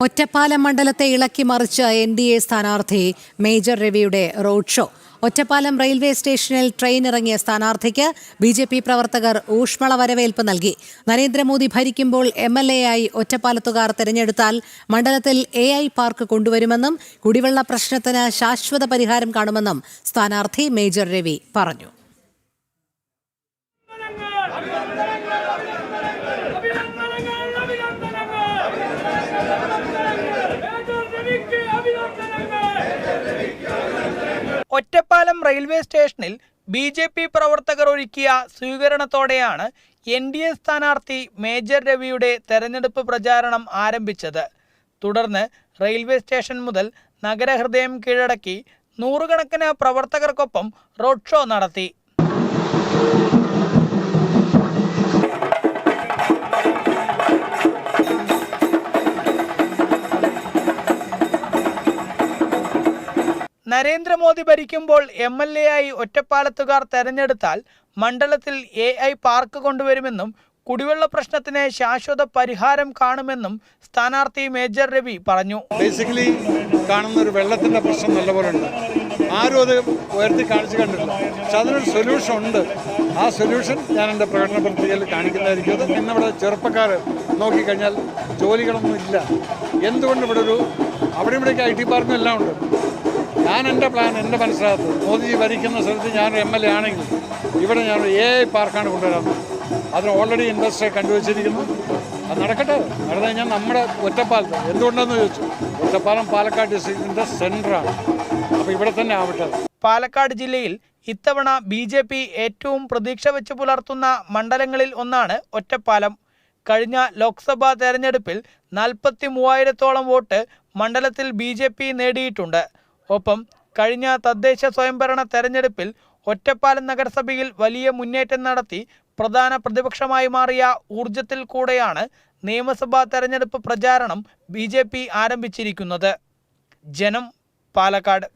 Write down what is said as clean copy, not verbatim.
ഒറ്റപ്പാലം മണ്ഡലത്തെ ഇളക്കി മറിച്ച NDA സ്ഥാനാർത്ഥി മേജർ രവിയുടെ റോഡ് ഷോ. ഒറ്റപ്പാലം റെയിൽവേ സ്റ്റേഷനിൽ ട്രെയിൻ ഇറങ്ങിയ സ്ഥാനാർത്ഥിക്ക് BJP പ്രവർത്തകർ ഊഷ്മള വരവേൽപ്പ് നൽകി. നരേന്ദ്രമോദി ഭരിക്കുമ്പോൾ MLA ആയി ഒറ്റപ്പാലത്തുകാർ തെരഞ്ഞെടുത്താൽ മണ്ഡലത്തിൽ AI പാർക്ക് കൊണ്ടുവരുമെന്നും കുടിവെള്ള പ്രശ്നത്തിന് ശാശ്വത പരിഹാരം കാണുമെന്നും സ്ഥാനാർത്ഥി മേജർ രവി പറഞ്ഞു. ഒറ്റപ്പാലം റെയിൽവേ സ്റ്റേഷനിൽ BJP പ്രവർത്തകർ ഒരുക്കിയ സ്വീകരണത്തോടെയാണ് NDA സ്ഥാനാർത്ഥി മേജർ രവിയുടെ തെരഞ്ഞെടുപ്പ് പ്രചാരണം ആരംഭിച്ചത്. തുടർന്ന് റെയിൽവേ സ്റ്റേഷൻ മുതൽ നഗരഹൃദയം കീഴടക്കി നൂറുകണക്കിന് പ്രവർത്തകർക്കൊപ്പം റോഡ് ഷോ നടത്തി. നരേന്ദ്രമോദി ഭരിക്കുമ്പോൾ MLA ആയി ഒറ്റപ്പാലത്തുകാർ തെരഞ്ഞെടുത്താൽ മണ്ഡലത്തിൽ AI പാർക്ക് കൊണ്ടുവരുമെന്നും കുടിവെള്ള പ്രശ്നത്തിന് ശാശ്വത പരിഹാരം കാണുമെന്നും സ്ഥാനാർത്ഥി മേജർ രവി പറഞ്ഞു. ബേസിക്കലി കാണുന്ന ഒരു വെള്ളത്തിൻ്റെ പ്രശ്നം നല്ലപോലെ ഉണ്ട്. ആരും അത് ഉയർത്തി കാണിച്ചു കണ്ടിട്ടില്ല. പക്ഷെ അതിനൊരു സൊല്യൂഷൻ ഉണ്ട്. ആ സൊല്യൂഷൻ ഞാൻ എൻ്റെ പ്രകടന പത്രികയിൽ കാണിക്കുന്നതായിരിക്കും. അത് ഇന്നിവിടെ ചെറുപ്പക്കാർ നോക്കിക്കഴിഞ്ഞാൽ ജോലികളൊന്നും ഇല്ല. എന്തുകൊണ്ട് ഇവിടെ അവിടെ ഇവിടേക്ക് IT പാർക്കും എല്ലാം ഉണ്ട്. ഞാൻ എൻ്റെ പ്ലാൻ എൻ്റെ മനസ്സിലാകത്ത് മോദിജി ഭരിക്കുന്ന സ്ഥലത്ത് ഞാനൊരു MLA ആണെങ്കിൽ ഇവിടെ ഞാനൊരു AI പാർക്കാണ് കൊണ്ടുവരാറുള്ളത്. അതിന് ഓൾറെഡി ഇൻഡസ്ട്രിയെ കണ്ടുവച്ചിരിക്കുന്നു. അത് നടക്കട്ടെ. നടന്നു കഴിഞ്ഞാൽ നമ്മുടെ ഒറ്റപ്പാലത്ത് എന്തുകൊണ്ടെന്ന് ചോദിച്ചു. ഒറ്റപ്പാലം പാലക്കാട് ഡിസ്ട്രിക്റ്റിൻ്റെ സെൻറ്ററാണ്. അപ്പോൾ ഇവിടെ തന്നെ ആവട്ടെ. പാലക്കാട് ജില്ലയിൽ ഇത്തവണ BJP ഏറ്റവും പ്രതീക്ഷ വെച്ച് പുലർത്തുന്ന മണ്ഡലങ്ങളിൽ ഒന്നാണ് ഒറ്റപ്പാലം. കഴിഞ്ഞ ലോക്സഭാ തെരഞ്ഞെടുപ്പിൽ 43,000-ഓളം വോട്ട് മണ്ഡലത്തിൽ BJP നേടിയിട്ടുണ്ട്. ഒപ്പം കഴിഞ്ഞ തദ്ദേശ സ്വയംഭരണ തെരഞ്ഞെടുപ്പിൽ ഒറ്റപ്പാലം നഗരസഭയിൽ വലിയ മുന്നേറ്റം നടത്തി പ്രധാന പ്രതിപക്ഷമായി മാറിയ ഊർജത്തിൽ കൂടെയാണ് നിയമസഭാ തെരഞ്ഞെടുപ്പ് പ്രചാരണം BJP ആരംഭിച്ചിരിക്കുന്നത്. ജനം, പാലക്കാട്.